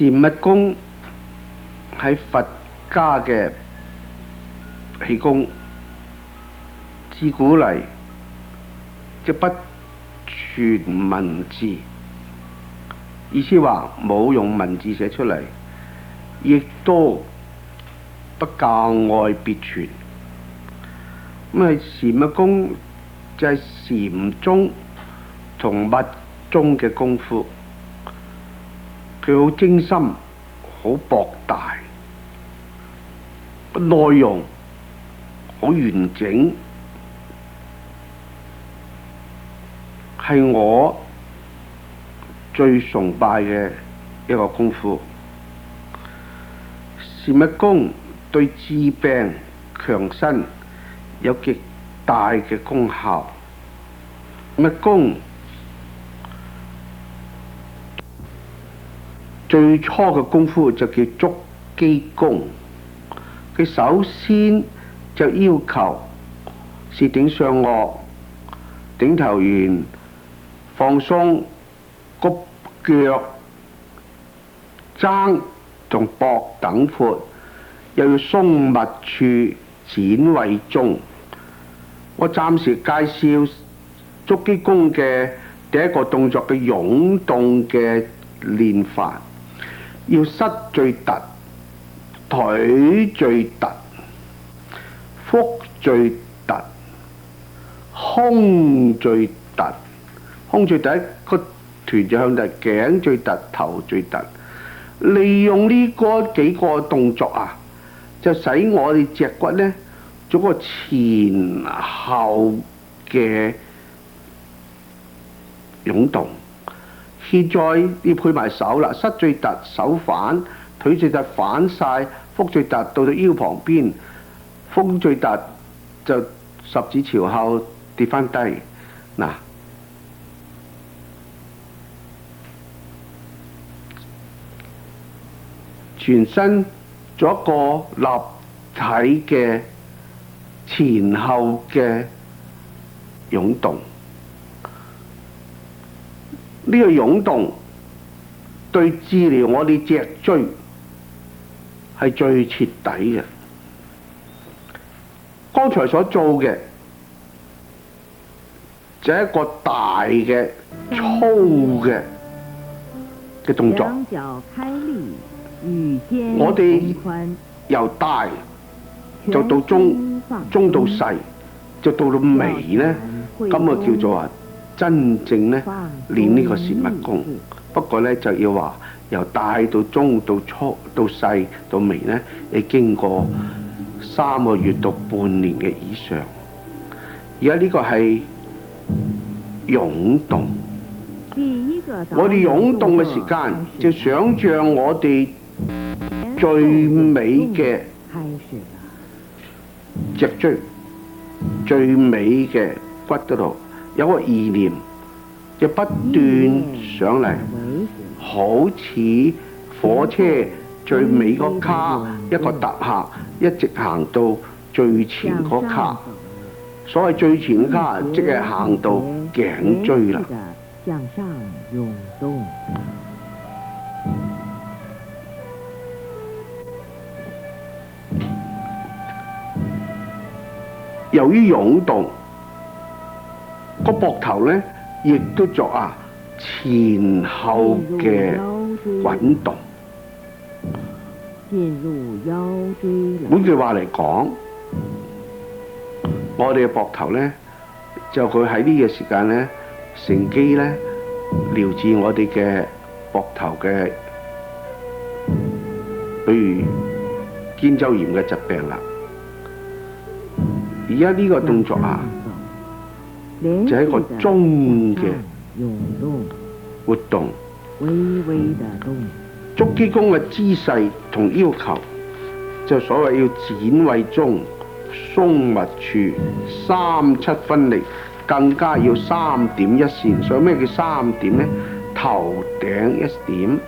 禪密功喺佛家嘅氣功，自古嚟即不傳文字，意思話冇用文字寫出嚟，亦都不教外別傳。咁係禪密功就係禪宗同密宗嘅功夫，佢好精深，好博大，內容好完整，係我最崇拜嘅一個功夫。禪密功對治病強身有極大嘅功效。密功最初嘅功夫就叫築基功，佢首先就要求是頂上顎、頂頭圓、放鬆谷腳、踭同膊等闊，又要鬆密處、展位中。我暫時介紹築基功嘅第一個動作嘅湧動嘅練法，要膝最突，腿最突，腹最突，胸最突。胸最突，個臀就向突，頸最突，頭最突。利用呢幾個動作啊，就使我哋脊骨呢做個前後嘅湧動。現在要配埋手啦，膝最突，手反，腿最突反晒，腹最突到到腰旁邊，腹最突就十指朝後跌翻低。嗱，全身做一個立體嘅前後嘅湧動。呢個湧動對治療我哋脊椎係最徹底嘅。剛才所做嘅就係一個大嘅粗嘅動作。我哋由大就到中，中到細，就到微呢，咁啊叫做真正呢練呢個禪密功。不過呢，就要話由大到中到粗到細到微呢，你經過3個月到半年嘅以上。而家呢個係湧動，我哋湧動嘅時間就想像我哋最美嘅脊椎、最美嘅骨嗰度有個意念，就不斷上嚟，好似火車最尾嗰卡一個特客，一直行到最前嗰卡。所謂最前嗰卡，即係行到頸椎啦。由於湧動，個膊頭呢亦都作前後嘅滾動。換句話嚟講，我哋嘅膊頭呢，就佢喺呢個時間呢，乘機呢療治我哋嘅膊頭嘅，比如肩周炎嘅疾病啦。而家呢個動作就係一個中嘅活動。築基功嘅姿勢同要求，就所謂要展位中、鬆密處、3-7分力，更加要3點一線。所以咩叫3點呢？頭頂一點，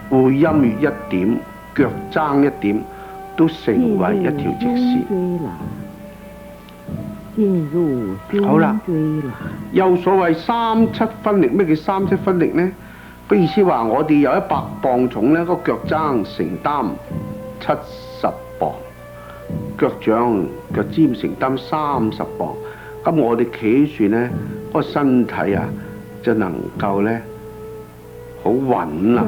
會陰穴一點，腳踭一點，都成為一條直線。好啦，又所謂3-7分力，咩叫3-7分力呢？個意思話我哋有100磅重咧，個腳踭承擔70磅，腳尖承擔30磅。咁我哋企喺樹咧，嗰個身體啊就能夠咧好穩啦。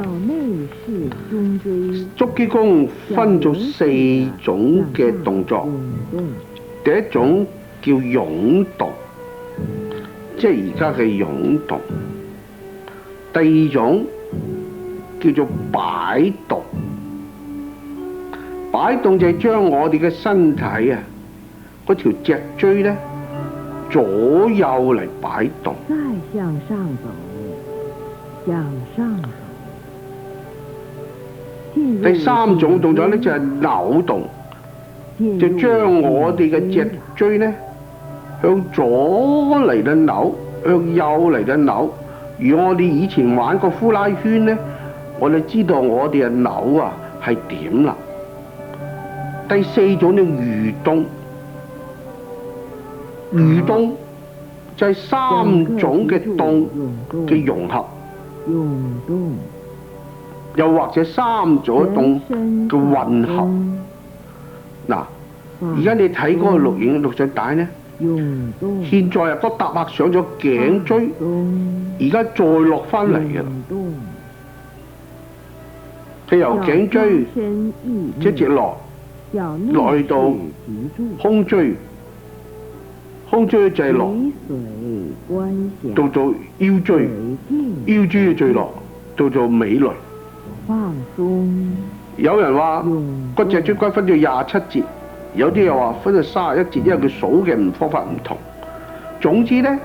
足基功分做4種嘅動作，第一種叫湧動，即係而家嘅湧動；第二種叫做擺動，擺動就係將我哋嘅身體啊嗰條脊椎咧左右嚟擺動。再向上走，向上走。第3種動作咧就係扭動，就將我哋嘅脊椎咧向左嚟到扭，向右嚟到扭。如果我哋以前玩過呼拉圈咧，我哋知道我哋嘅扭啊係點啦。第4種咧蠕動，蠕動就係3種嘅動嘅融合，又或者3種動嘅混合。嗱，而家你睇嗰個錄像帶咧，現在啊個搭客上咗頸椎，而家再落翻嚟嘅，佢由頸椎一直落去到胸椎，胸椎就係落到腰椎，腰椎就墜落到尾閭。有人話個脊椎骨分咗27節，有啲又話分咗31節，因為佢數嘅方法唔同。總之咧，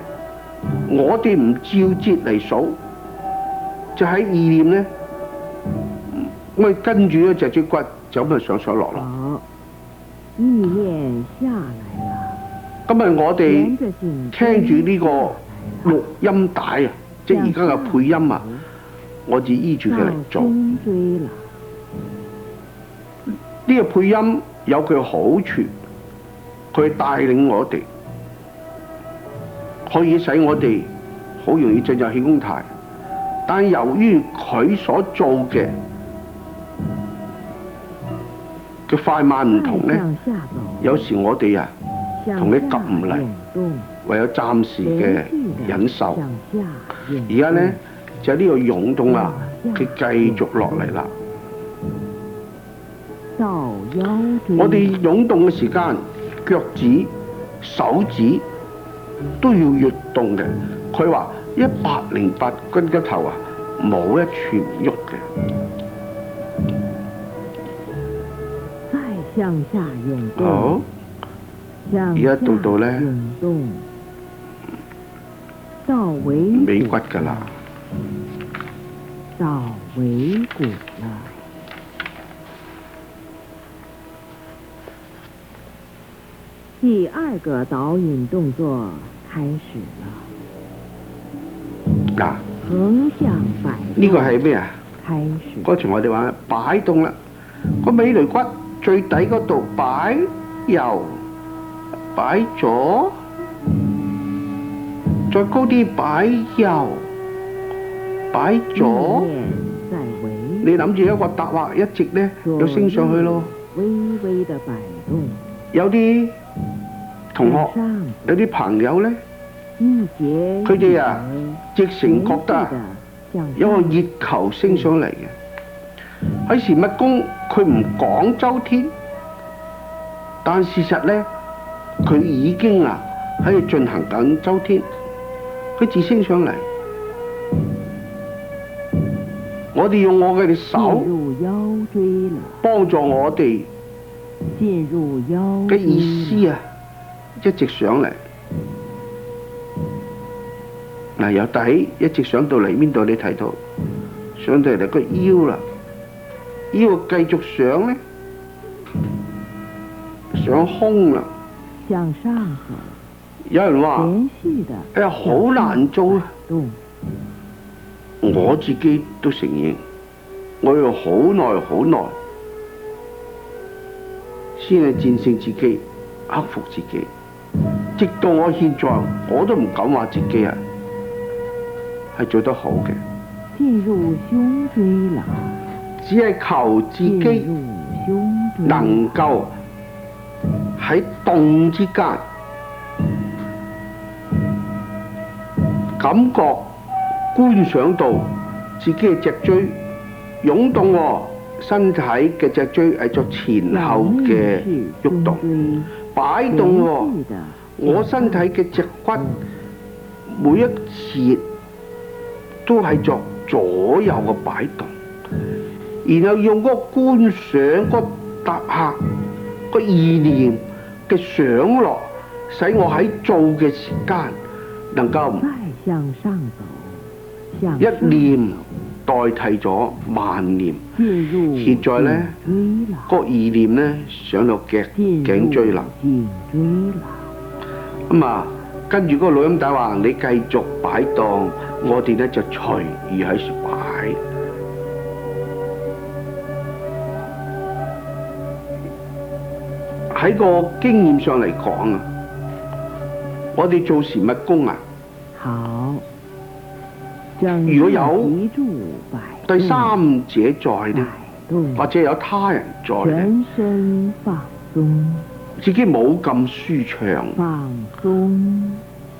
我哋唔照節嚟數，就喺意念咧，我哋跟住個脊椎骨就咁上落落。意念下來了。今日我哋聽住呢個錄音帶啊，即係而家嘅配音啊，我就依住佢嚟做。呢個配音有佢好處，佢帶領我哋，可以使我哋好容易進入氣功態。但係由於佢所做嘅快慢唔同咧，有時我哋啊同你夾唔嚟，唯有暫時嘅忍受。而家咧就呢個湧動啊，佢繼續落嚟啦。我哋湧動嘅時間，腳趾、手指都要躍動嘅。佢話108根骨頭啊，冇一處唔喐嘅。再向下湧動。好，而家到咧尾骨㗎啦，到尾骨啦。第2個導引動作開始了。嗱，橫向擺動。呢個係咩啊？開始。嗰時我哋話擺動啦，個尾閭骨最底嗰度擺右，擺左，再高啲擺右，擺左。你諗住一個搭畫一直咧就升上去咯。微微的擺動。有啲同學，有啲朋友咧，佢哋啊，直情覺得有個熱球升上嚟嘅。喺禪密功，佢唔講周天，但事實咧，佢已經啊喺度進行緊周天，佢自升上嚟。我哋用我嘅手幫助我哋嘅意思啊，一直上嚟。嗱，由底一直上到嚟邊度？你睇到上到嚟個腰啦，腰繼續上咧，上胸啦。向上走。有人話：哎呀，好難做啊！我自己都承認，我要好耐先係戰勝自己，克服自己。直到我現在，我都唔敢話自己啊係做得好嘅。進入胸椎了，只係求自己進入胸椎了，能夠喺動之間感覺觀想到自己嘅脊椎湧動喎，身體嘅脊椎係作前後嘅喐動，擺動喎，我身體嘅脊骨每一節都係作左右嘅擺動，然後用嗰個觀想、嗰個搭客、個意念嘅上落，使我喺做嘅時間能夠再向上走，向一上念走代替咗萬念。進入現在咧，頸椎了，嗰個意念咧上到頸椎啦。頸椎了，咁啊，跟住嗰個錄音帶話你繼續擺動，我哋咧就隨意喺處擺。喺個經驗上嚟講啊，我哋做禪密功啊，好，整如果有脊柱擺第動三者在咧，擺動或者有他人在咧，全身放鬆，自己冇咁舒暢，放鬆，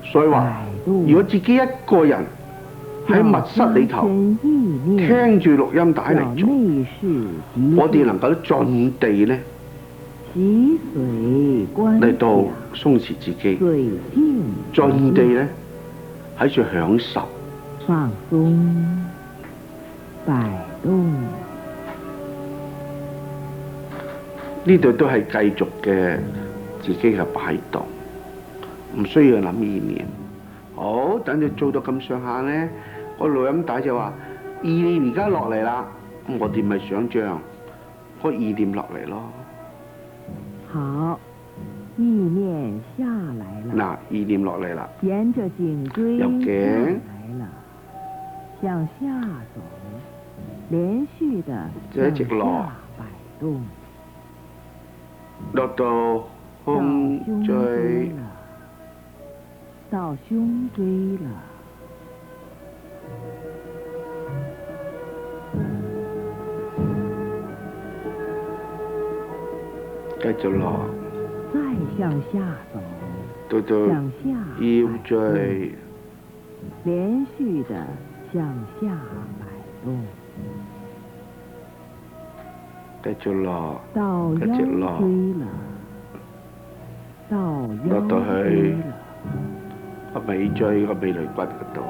所以話擺動如果自己一個人喺密室裏頭聽住錄音帶嚟做，我哋能夠盡地咧嚟到鬆弛自己，盡地咧喺處享受。放鬆，擺動，呢度都係繼續嘅自己嘅擺動，唔需要諗意念。好，等你做到咁上下咧，個錄音帶就話意念而家落嚟啦，咁我哋咪想像個意念落嚟咯。好，意念下來了，嗱，意念落嚟啦，沿着頸椎由下頸來了，向下走，連續的就一直向落下擺動，落到到胸胸椎椎，了，到胸椎了，繼續落，再向下走，到到向下腰擺椎，連續的向下擺動，繼續落，到腰一直落，椎了，到腰落到去椎了，個尾椎個尾椎骨嗰度啦。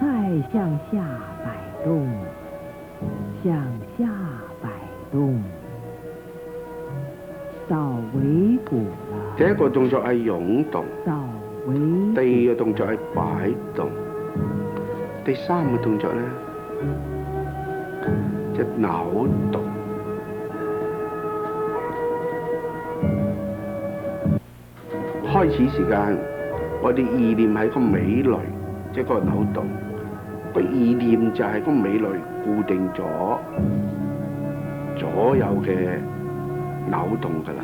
再向下擺動，向下擺動，到尾骨了，第一個動作係湧動，到尾骨，第二個動作係擺動，第三個動作咧就扭動。開始時間，我哋意念喺個尾閭，即係個扭動。個意念就係個尾閭固定咗左右嘅扭動㗎啦。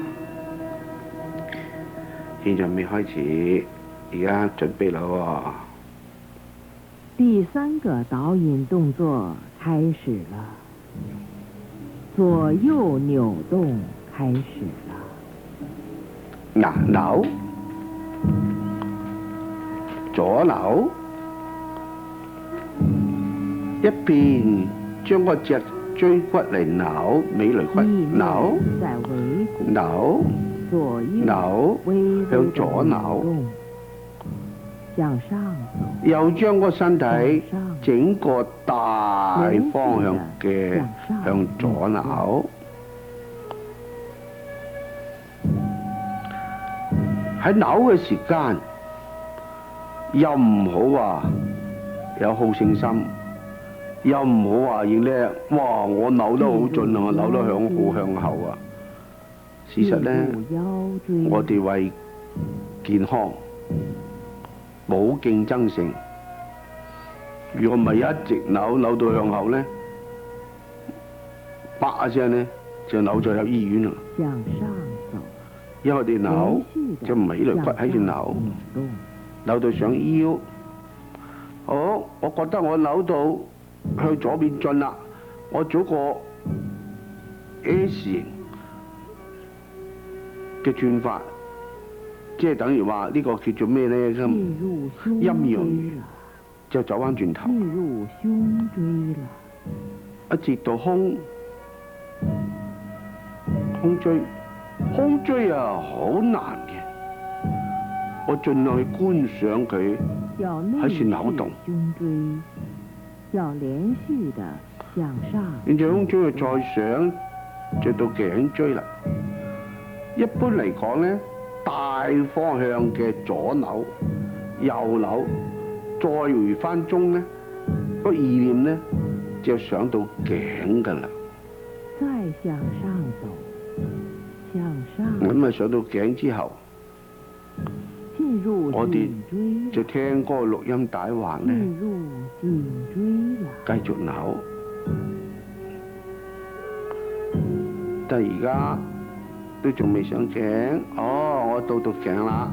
現在未開始，而家準備啦喎。第三個導引動作開始了，左右扭動開始了。嗱，扭，左扭，一邊將個脊椎骨嚟扭，尾閭骨扭，在尾骨扭，左右扭，微微地向左扭，動，向上走，又將個身體整個大方向嘅向左扭。喺扭嘅時間，又唔好話有好勝心，又唔好話認叻，哇！我扭得好盡啊，我扭得好向後啊。事實咧，我哋為健康冇競爭性。如果唔係一直扭到向後咧，啪一聲咧就扭咗入醫院啦。向上走。因為我哋扭就唔係呢類骨喺度扭，扭到上腰。好，我覺得我扭到向左邊進啦，我做個 S 型嘅轉法，即係等於話呢個叫做咩咧？咁陰陽魚就走翻轉頭，一直到胸椎。胸椎啊，好難嘅，我盡量去觀賞佢喺處扭動。然之後胸椎再上就到頸椎啦。一般嚟講咧，大方向嘅左扭、右扭，再回翻中咧，個意念咧就上到頸㗎啦。再向上走。咁啊上到頸之後，我哋就聽嗰個錄音帶話咧，繼續扭。但係而家都仲未上頸，我到頸啦。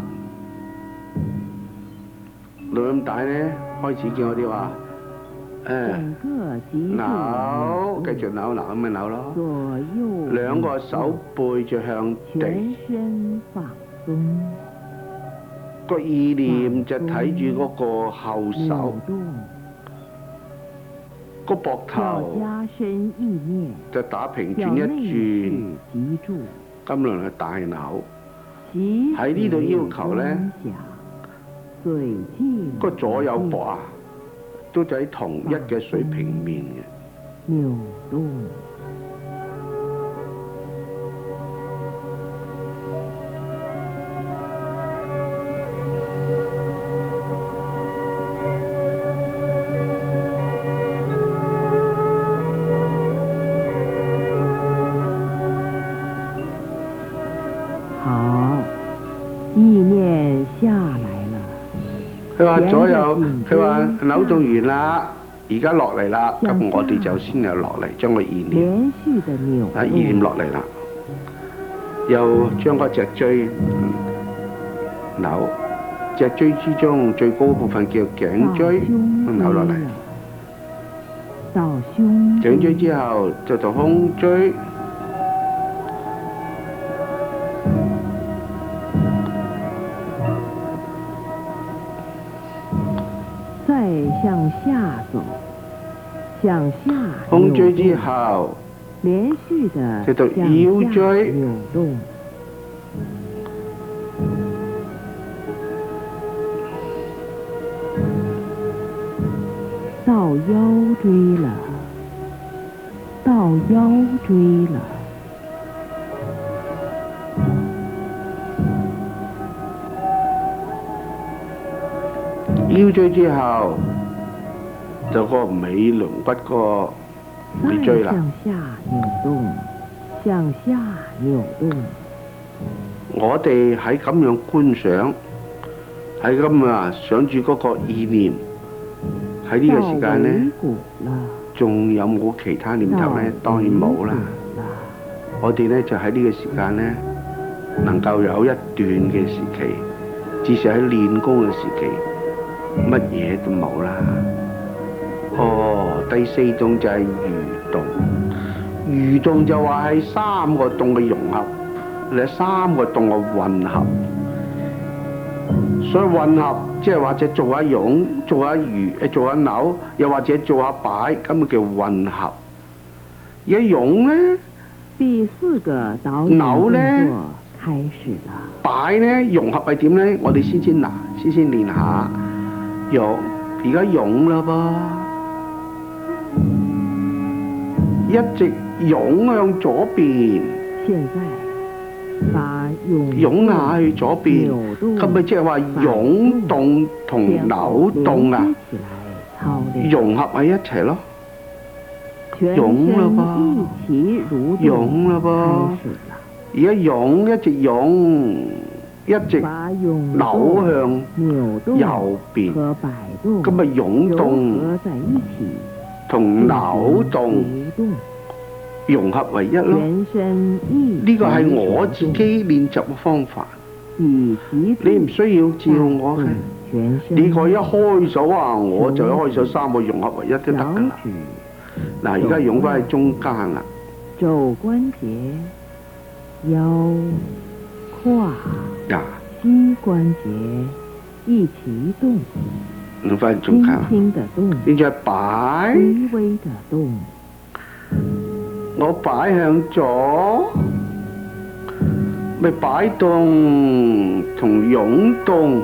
錄音帶咧開始叫我哋話，扭，繼續扭，咁咪扭咯。兩個手背就向地，個意念就睇住嗰個後手，個膊頭就打平轉一轉，今輪係大扭。喺呢度要求咧，個左右膊啊，都就喺同一嘅水平面嘅。扭動。好，意念下來了。佢話左右，佢話扭動完啦，而家落嚟啦，咁我哋就先有落嚟，將個意念，意念落嚟啦，又將嗰脊椎扭，脊椎之中最高部分叫頸椎，扭落嚟，頸椎之後就到胸椎。向下走，向下胸椎之後，連續的就到腰椎扭動，到腰椎了，到腰椎了。腰椎之後就個尾龍骨個尾椎啦。向下扭動，向下扭動。我哋喺咁樣觀想，喺咁啊想住嗰個意念，喺呢個時間咧，仲有冇其他念頭咧？當然冇啦。我哋咧就喺呢個時間咧，能夠有一段嘅時期，至少喺練功嘅時期。乜嘢都冇啦。第四動就係蠕動，蠕動就話係三個動嘅融合，你三個動嘅混合。所以混合即係或者做下湧，做下蠕，做下扭，又或者做下擺，咁咪叫混合。而家湧咧，第四個導引動作開始啦。擺咧融合係點咧？我哋先練下。湧，而家湧啦噃，一直湧向左邊。現在把湧下去左邊，咁咪即係話湧動同扭動啊，融合喺一齊咯。湧啦噃，湧啦噃，而家湧一直湧。一直扭向右邊，咁咪湧動同扭動融合為一咯。呢個係我自己練習嘅方法，你唔需要照我嘅。你個一開手啊，我就一開手3個融合為一都得㗎啦。嗱，而家用翻喺中間啦。肘關節、腰、胯、膝關節一起動，用翻喺中間。輕輕的動，現在擺，微微的動。我擺向左，咪擺動同湧動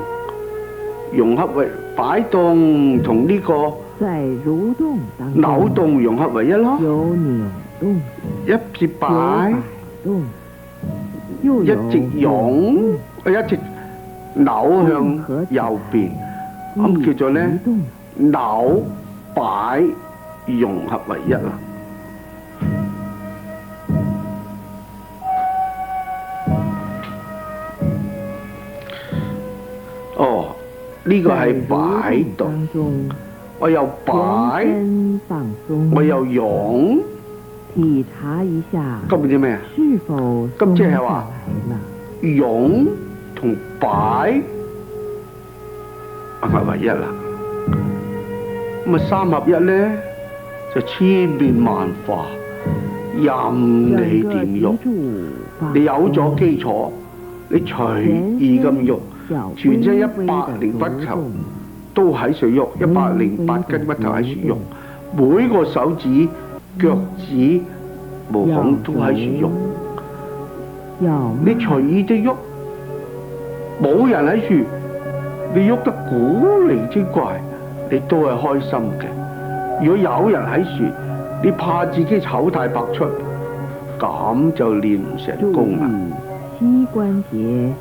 融合為擺動同呢個在蠕動當中扭動融合為一咯。有扭動，一直擺，一直湧，一直扭向右邊，咁叫做咧扭擺融合為一啦。哦，呢個係擺動，我又擺，我又湧。體察一下，咁即咩啊？咁即係話湧同擺合為一啦。咁啊3合1咧就千變萬化，任你點喐。你有咗基礎，你隨意咁喐，全身108球都喺度喐，108根骨頭喺度喐，每個手指、腳趾、毛孔都喺度喐，你隨意地喐，冇人喺度，你喐得古靈精怪，你都係開心嘅。如果有人喺度，你怕自己醜態百出，咁就練唔成功啦。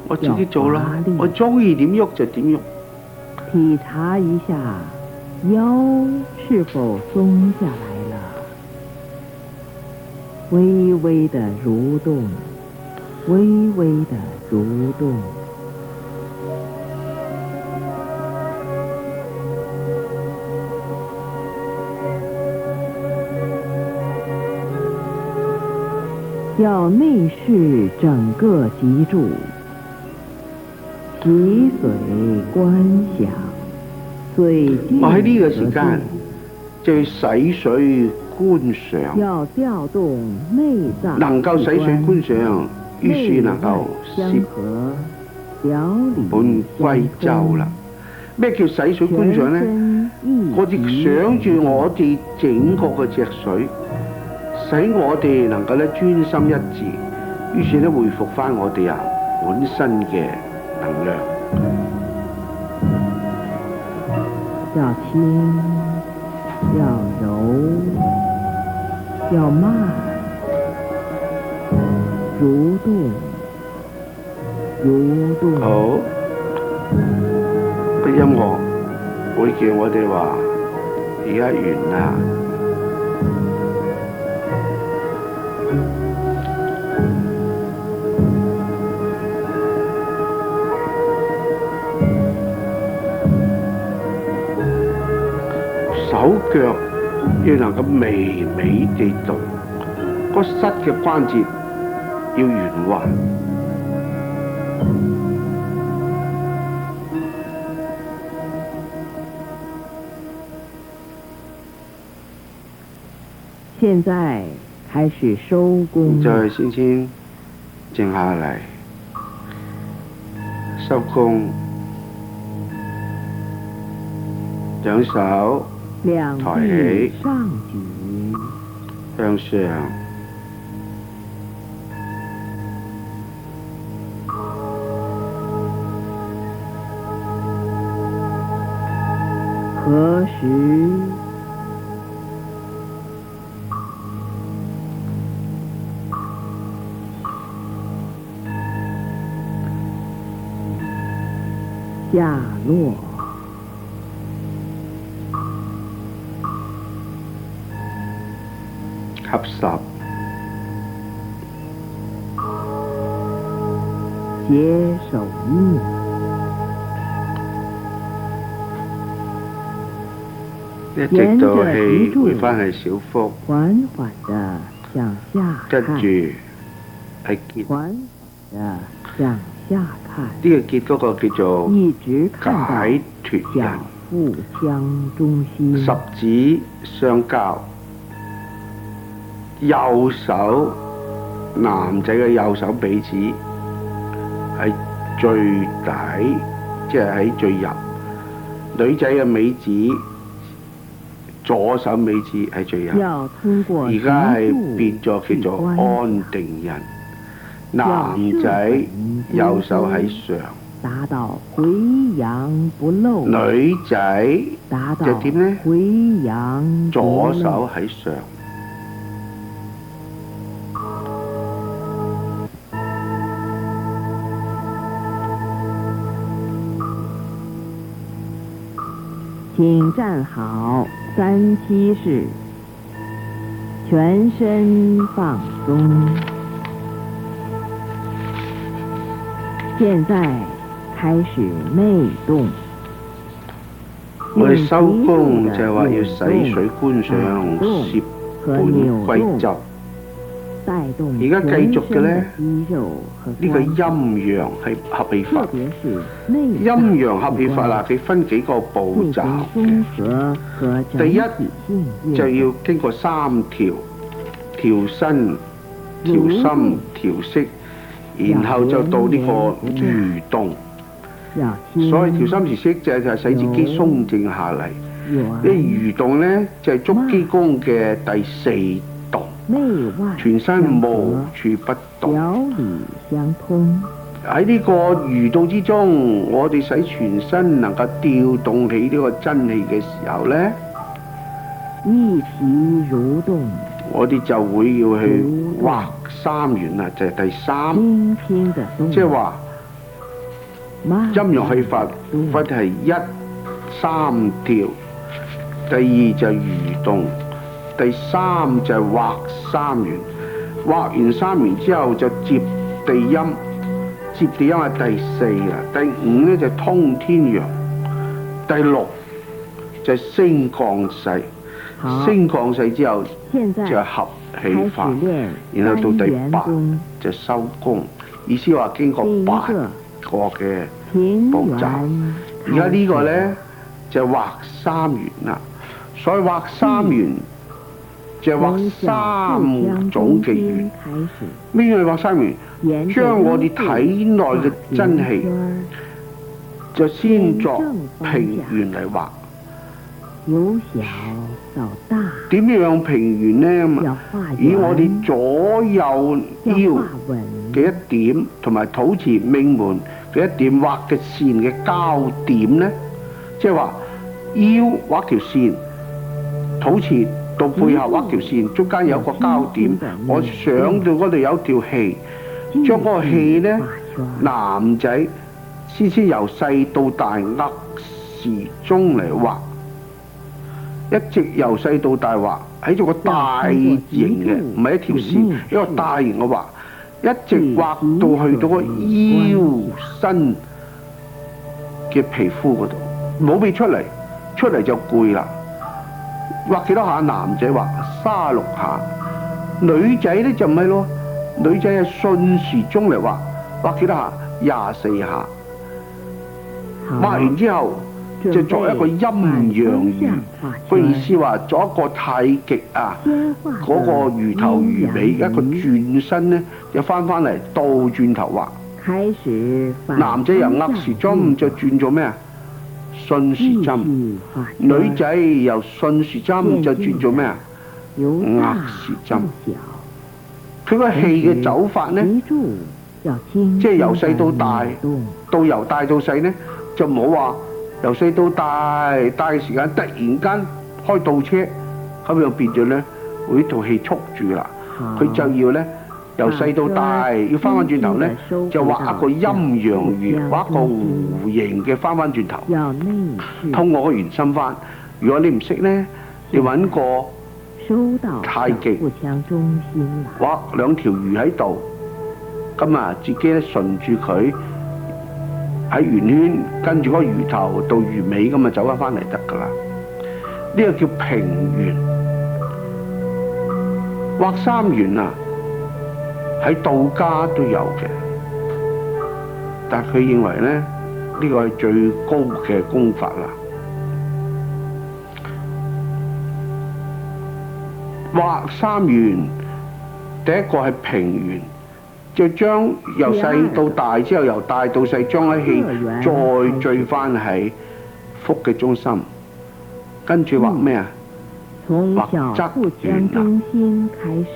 我自己做啦，我中意點喐就點喐。體察一下腰是否鬆下來了，微微的蠕動，微微的蠕動。要內視整個脊柱，脊髓觀想，最近我喺呢個時間就要洗髓觀想，要調動內臟，能夠洗髓觀想，於是能夠攝本歸舟啦。咩叫洗髓觀想呢？我哋想住我哋整個嘅脊髓，使我哋能夠咧專心一致，於是咧恢復翻我哋本身嘅能量。要輕，要柔，要慢，蠕動，蠕動。好，個音樂會叫我哋話而家完啦。手腳要能夠微微地動，個膝嘅關節要圓滑。現在開始收工。再先靜下嚟，收工，兩手抬起，向上，合十，下落，合十，結手印，一直到氣回返去小腹，緩緩地向下跟看，住係結。緩地向下看，呢個結嗰個叫做一直看到解脫腳人，腹相中心，十指相交，右手男仔嘅右手臂指係最底，即係喺最入；女仔嘅尾指左手尾指係最入。要通過而家係變咗叫做安定人，男仔右手喺上，達到回陽不漏，女仔達到就點呢？回陽不漏左手喺上。請站好3-7式，全身放鬆。現在開始內動。我哋收工就係話要洗水觀想，攝本歸執。而家繼續嘅呢，呢個陰陽係合氣法。陰陽合氣法啦，佢分幾個步驟嘅。第一就要經過3條：調身、調心、調息，然後就到呢個蠕動。所以調心調息就係使自己鬆靜下嚟。呢蠕動呢，就係足基功嘅第4動，全身無處不動。喺呢個蠕動之中，我哋使全身能夠調動起呢個真氣嘅時候呢，我哋就會要去畫3元啦，就係第3，即係話陰陽氣法分係1、3調，第2就係蠕動，第3就係畫3元。畫完3元之後就接地音，接地音係第4啦。第5咧就通天陽，第6就升降勢。升降勢之後就係合氣法，然後到第8就收工。意思話經過8個嘅步驟。而家呢個咧就畫3元啦。所以畫3元就係畫3種嘅元。咩叫畫3元？將我哋體內嘅真氣就先作平元嚟畫。由小到大，點樣平原呢？以我哋左右腰嘅一點同埋肚臍命門嘅一點畫嘅線嘅交點呢？即係話腰畫條線，肚臍到背後畫條線，中間有個交點。我想到嗰度有條氣，將嗰個氣呢，男仔先由細到大握時鐘嚟畫。一直由細到大畫，喺做個大型嘅，唔係一條線，一個大型嘅畫，一直畫到去到個腰身嘅皮膚嗰度，冇俾出嚟，出嚟就攰啦。畫幾多下？男仔畫36下，女仔咧就唔係咯，女仔係順時鐘嚟畫，畫幾多下？24下。畫完之後，就作一個陰陽魚，個意思話作一個太極啊，嗰個魚頭魚尾一個轉身咧，就翻嚟倒轉頭畫。男仔由握時針就轉做咩啊？順時針。女仔由順時針就轉做咩啊？握時針。佢個氣嘅走法呢，即係由細到大，到由大到細呢，就唔好話。由細到大嘅時間，突然間開倒車，咁樣變咗咧，會套氣束住啦。佢就要咧，由細到大要翻轉頭咧，就畫一個陰陽圓，畫一個弧形嘅翻轉頭。通過個圓心翻。如果你唔識咧，你揾個太極，畫2條魚喺度，咁啊自己咧順住佢。喺圓圈跟住嗰個魚頭到魚尾咁啊走翻嚟得㗎啦，呢個叫平圓。畫三元啊，喺道家都有嘅，但佢認為咧呢個係最高嘅功法啦。畫三元，第一個係平圓，就將由細到大之後，由大到細將啲氣再聚翻喺腹嘅中心，跟住畫咩啊？畫側圓啦。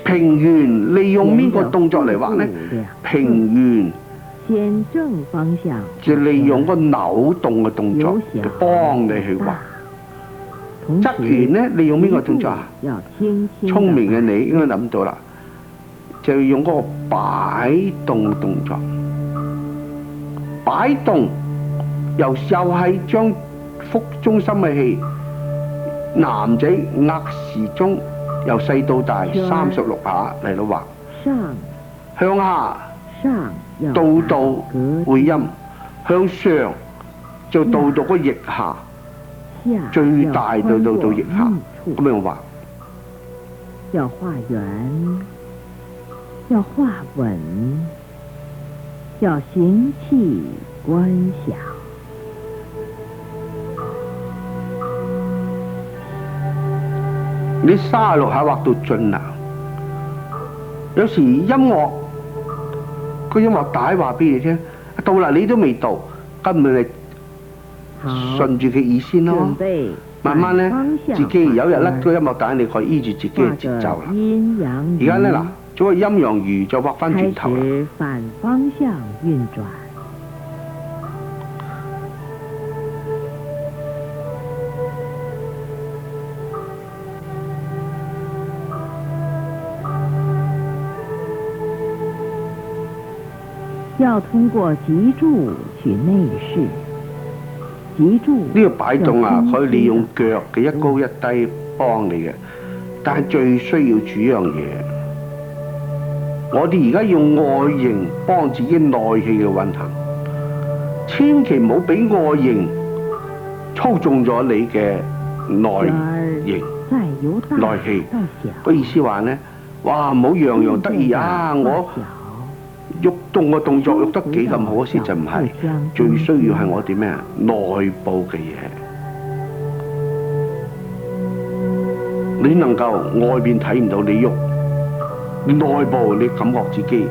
平圓利用邊個動作嚟畫呢？平圓就利用個扭動嘅動作嚟幫你去畫。側圓呢，利用邊個動作啊？聰明嘅你應該諗到啦，就要用嗰個擺動動作。擺動又係將腹中心嘅氣，男仔額時鐘由細到大36下嚟到畫，向下到會陰，向上就到個腋下。最大到腋下，咁樣畫。要畫圓，要畫穩，要行氣觀想。你36下畫到盡啦。有時音樂個音樂帶話俾你聽，到啦你都未到，根本你順住佢意先咯，慢慢咧自己有日甩個音樂帶，你可以依住自己嘅節奏啦。而家咧嗱，做個陰陽魚就畫翻轉頭啦。反方向運轉。要通過脊柱去內視。呢個擺動啊，可以利用腳嘅一高一低幫你嘅，但係最需要住一樣嘢。我哋而家用外形幫自己內氣嘅運行，千祈唔好俾外形操縱咗你嘅內形、內氣。個意思話咧，哇，唔好樣樣得意啊！我喐動個動作喐得幾咁好先就唔係，最需要係我哋咩啊？內部嘅嘢，你能夠外邊睇唔到你喐，內部你感覺自己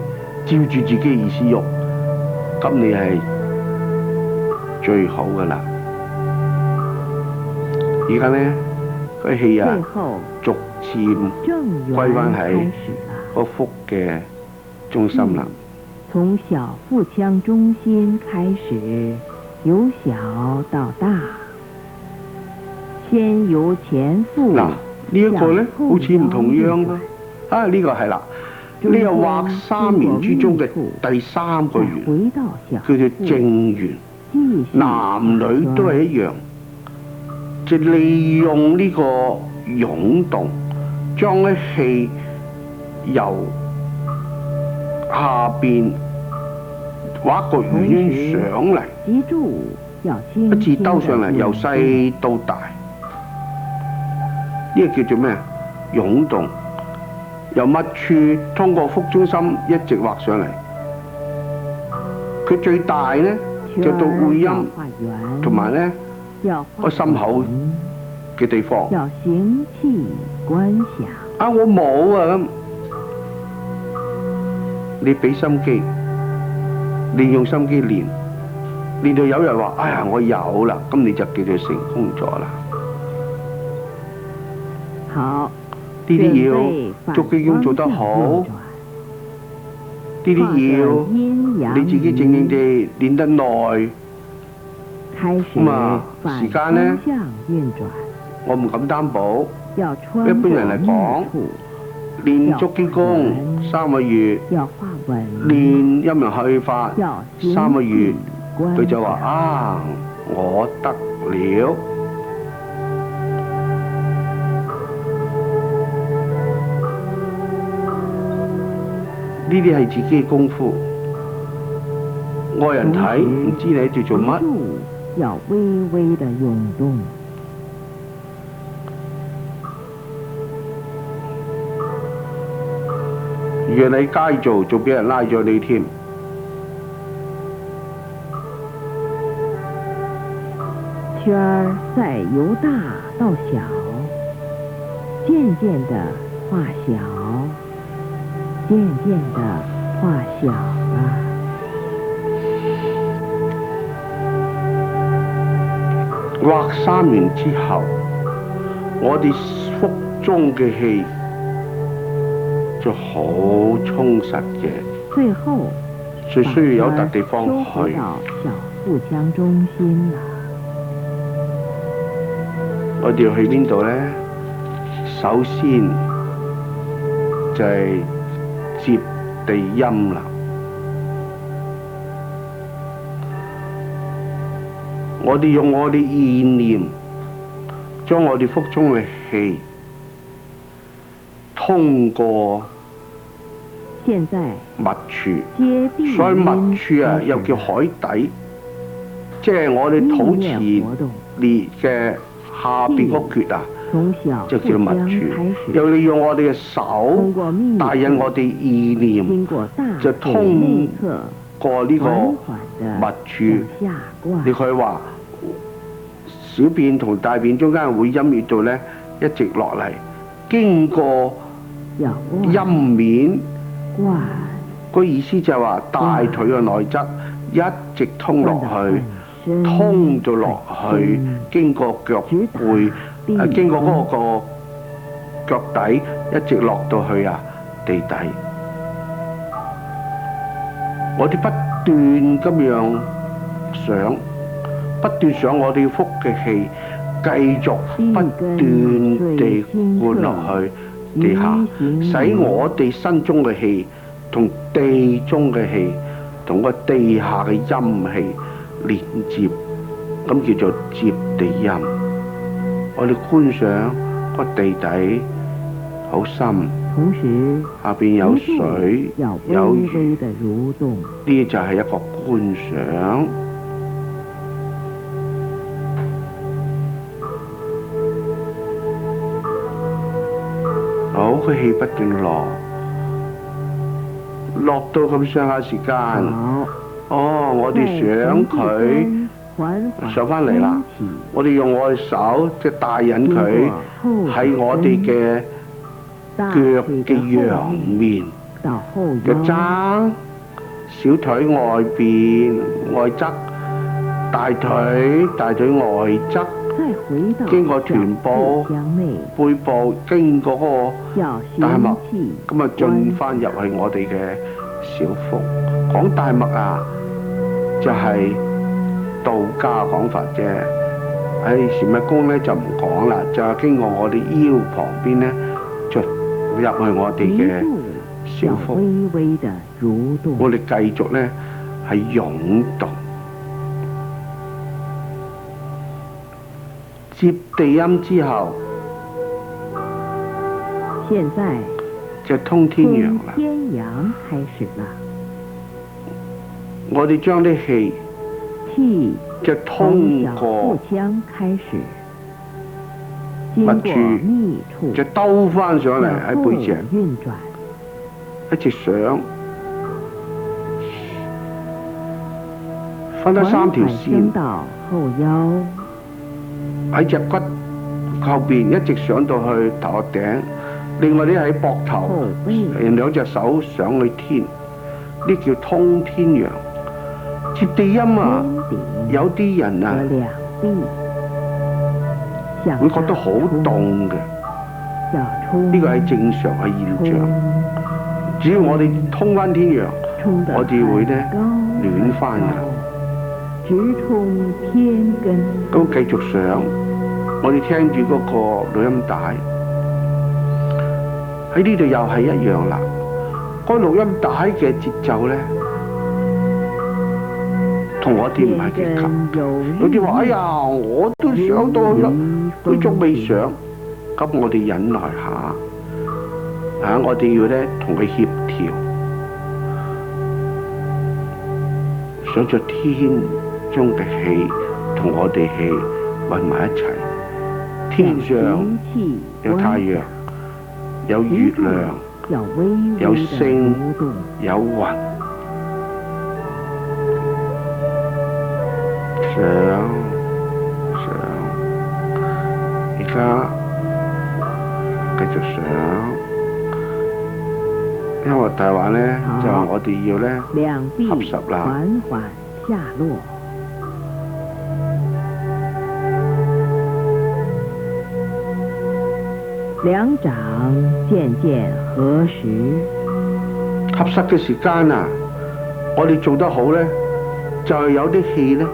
照住自己意思喐，咁你係最好噶啦。而家咧個氣啊，逐漸歸翻喺個腹嘅中心啦。從小腹腔中心開始，由小到大，先由前腹。嗱，呢一個咧好似唔同樣咯。啊，呢個係啦，呢個畫三圓之中嘅第三個圓，叫做正圓。男女都係一樣，就利用呢個湧動，將啲氣由下邊畫個圓圈上嚟，一字兜上嚟，由細到大，呢個叫做咩啊？湧動，由密處通過腹中心一直畫上嚟，佢最大咧就到會陰，同埋咧個心口嘅地方。啊，我冇啊咁。你俾心機，你用心機練，練到有人話：哎呀，我有啦，咁你就叫做成功咗啦。好，呢啲要足基功做得好，呢啲要你自己靜靜地練得耐。咁啊，時間咧，我唔敢擔保。一般人嚟講，練足基功3個月，練陰陽氣法3個月，佢就話啊，我得了。呢啲係自己嘅功夫，外人睇唔知你喺度做乜。要微微的湧動。如果你街做，仲俾人拉咗你添。圈儿在由大到小，渐渐的化小，渐渐的化小了。畫3年之後，我哋腹中嘅氣就好充實嘅。最後，就需要有笪地方收回去。到小腹腔中心了。我哋要去邊度呢？首先就係接地陰啦。我哋用我哋意念，將我哋腹中嘅氣通過現在脈處，接地所以脈處啊陰又叫海底，即係我哋肚臍裂嘅下邊嗰橛啊，從小就叫腹腔脈處。開始，又利用我哋嘅手通過密帶引我哋意念，經過大就腿通內側，過呢個緩脈緩處。地下灌。你可以話小便同大便中間會陰穴度咧，一直落嚟，經過要陰面，灌個意思就係話大腿嘅內側一直通落去，通到落去，經過腳背，經過嗰個腳底，一直落到去啊地底。我哋不斷咁樣想，不斷想我哋腹嘅氣，繼續不斷地灌落去地下，使我哋身中嘅氣同地中嘅氣同個地下嘅陰氣連接，咁叫做接地陰。我哋觀想個地底好深，同時下邊有水要有微微魚，的蠕動。呢就係一個觀想。好，個氣不斷落到咁上下時間，哦，我哋想佢上翻嚟啦，我哋用我嘅手即係帶引佢喺我哋嘅腳嘅陽面嘅踭、小腿外邊外側、大腿外側，經過臀部、背部，經過嗰個大脈，咁啊進翻入去我哋嘅小腹。講大脈啊，就係道家講法啫。禪密公咧就唔講啦，就係經過我哋腰旁邊咧，就入去我哋嘅小腹。我哋繼續咧係湧動。接地陰之後，現在就通天陽啦。天陽開始了。我哋將啲氣就通過腹腔開始，經過密處就兜翻上嚟喺背脊，運轉，一直上，分咗3條線到後腰，喺隻骨後邊一直上到去頭殼頂，另外啲喺膊頭，2隻手上去天，呢叫通天陽。接地陰啊，有啲人啊會覺得好凍嘅，呢個係正常嘅現象。只要我哋通翻天陽，我哋會咧暖翻嘅。咁繼續上，我哋聽住嗰個錄音帶，喺呢度又係一樣啦。嗰錄音帶嘅節奏咧，同我哋唔係幾及。有啲話：哎呀，我都上到去啦，佢仲未上。咁我哋忍耐下，我哋要咧同佢協調，想著天中嘅氣同我哋氣混埋一齊。天上有太陽，有月亮，有聲有雲，想，而家繼續想，因為大話咧就係我哋要咧合十啦。緩緩下落，兩掌漸漸合十。合十嘅時間啊，我哋做得好咧，就係有啲氣咧，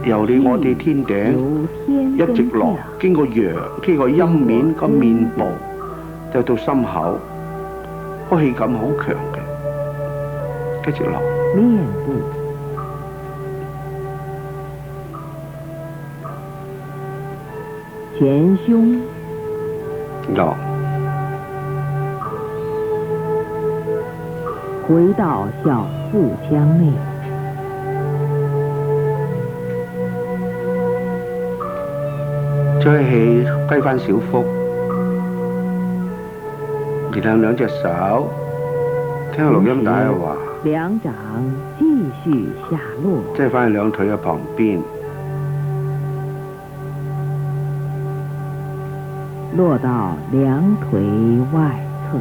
由我哋天頂一直落，經過陽，經過陰面個面部，就到心口，個氣感好強嘅，一直落。面部、前胸、落，回到小腹腔內，將氣歸返小腹，然後兩隻手聽錄音帶嘅話，兩掌繼續下落，即係返去兩腿嘅旁邊，落到兩腿外側。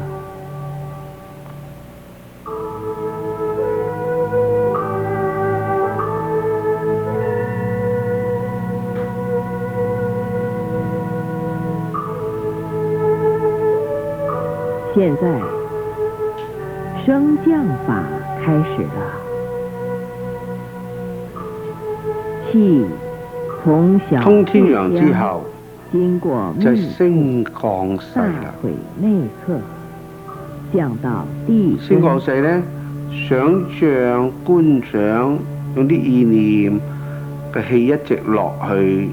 現在升降法開始了，氣從小通天陽之後，經過就升降勢啦。大腿內側降到地根。升降勢咧，想像觀想，用啲意念嘅氣一直落去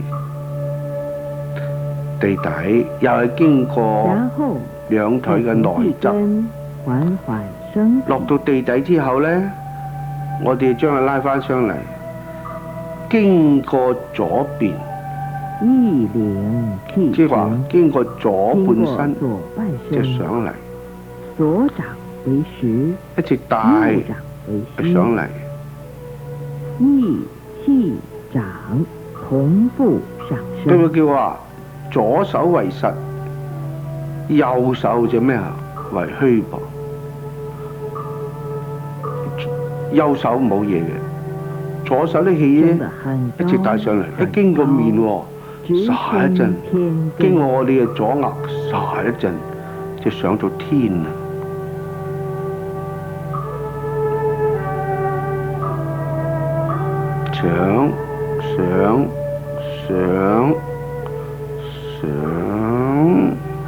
地底，又係經過兩腿嘅內側，落到地底之後咧，我哋將佢拉翻上嚟，經過左邊，即係話經過左半身，就上嚟，左掌為實，一直帶上嚟，意氣掌同步上升。都會叫話左手為實，右手就咩啊？為虛噃。右手冇嘢嘅，左手啲氣咧一直帶上嚟，一經過面喎，撒一陣，經過我哋嘅左額撒一陣，就上到天啦。上，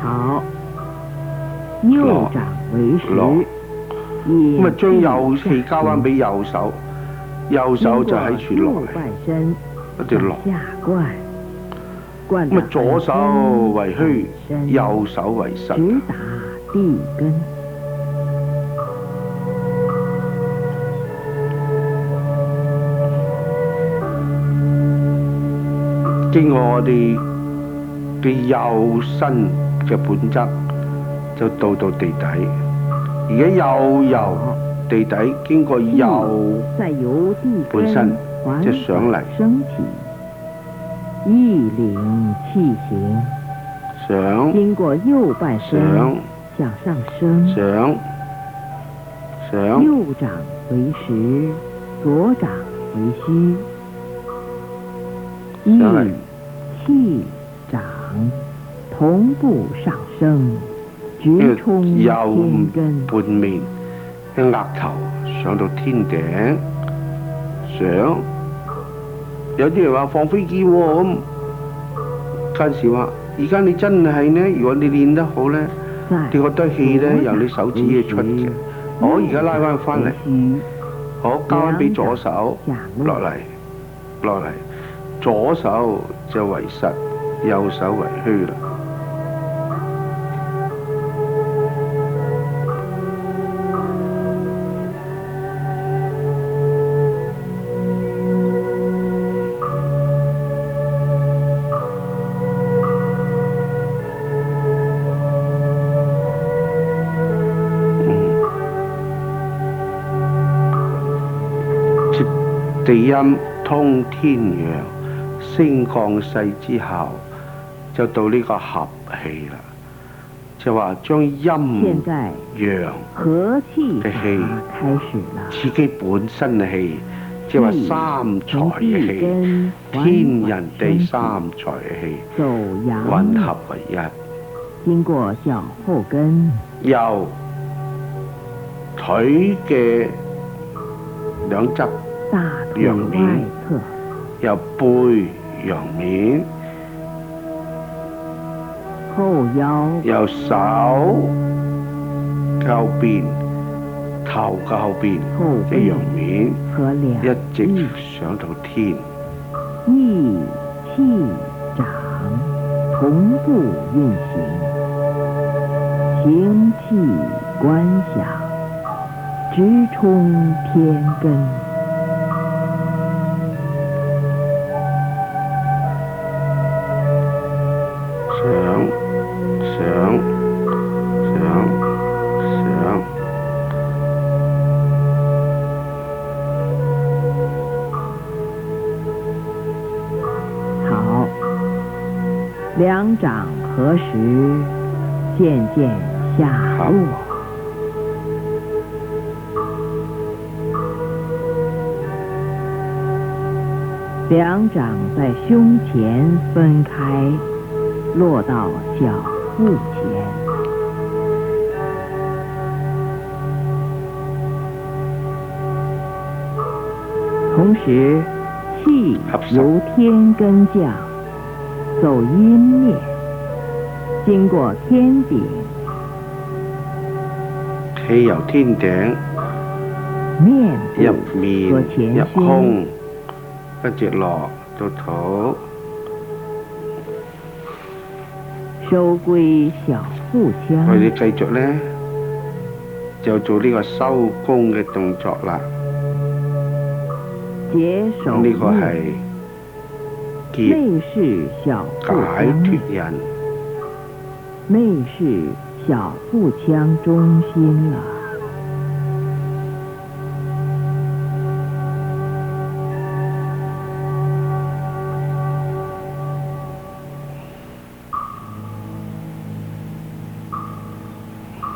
好，右掌為實。咁啊，將右氣交翻俾右手，右手就喺處落嚟，一直落。咁啊，左手為虛，右手為實。直達地根。經過我哋嘅右身嘅本質，就到地底。而家又由地底經過右本身，就上嚟，意領氣行，上，經過右半身向上升，上，右掌為實，左掌為虛，意氣掌同步上升。直衝右天根，半面嘅額頭上到天頂，上。有啲人話放飛機喎咁，嗰陣時話，而家你真係呢，如果你練得好咧，你覺得氣咧由你手指嘅出嘅，我而家拉翻嚟，我交翻俾左手落嚟，左手就為實，右手為虛啦。地音通天陽，升降世之後，就到呢個合氣啦。就話將陰陽嘅氣，自己本身嘅氣，即係話三才嘅氣，天人地三才嘅氣，混合為一。經過腳後跟，由腿嘅兩側陽面，由背陽面，由手嘅後邊，頭嘅後邊嘅陽面，一直上到天。意氣掌同步運行，行氣觀想，直衝天根。好，兩掌合十，漸漸下落。兩掌在胸前分開，落到小腹前。同時，氣由天根降，走陰面，經過天頂。氣由天頂入面入胸，跟住落到肚，收歸小腹腔。我哋繼續咧，就做呢個收功嘅動作啦。結手呢個係內視小腹解脫印，內視小腹腔中心了。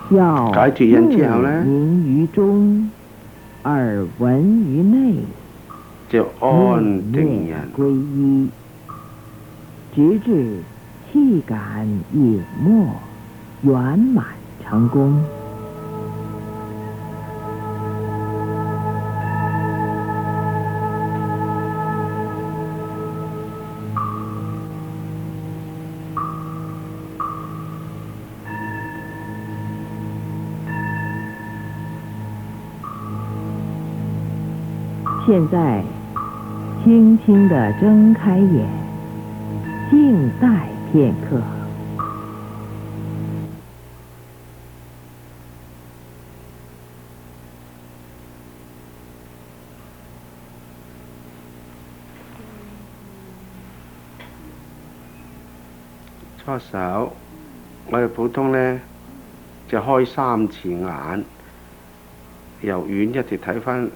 要解脫印之後咧，鳴於中，耳聞於內。就安定人歸一，直至氣感隱沒，圓滿成功。現在輕輕地睜開眼，靜待片刻。搓手，我哋普通呢，就開3次眼，由遠一直睇返，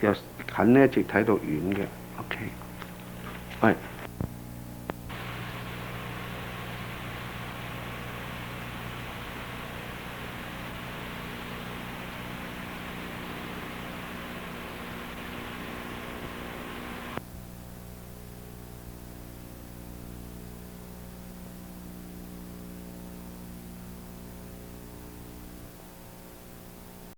由近呢一直睇到遠嘅。OK，喂。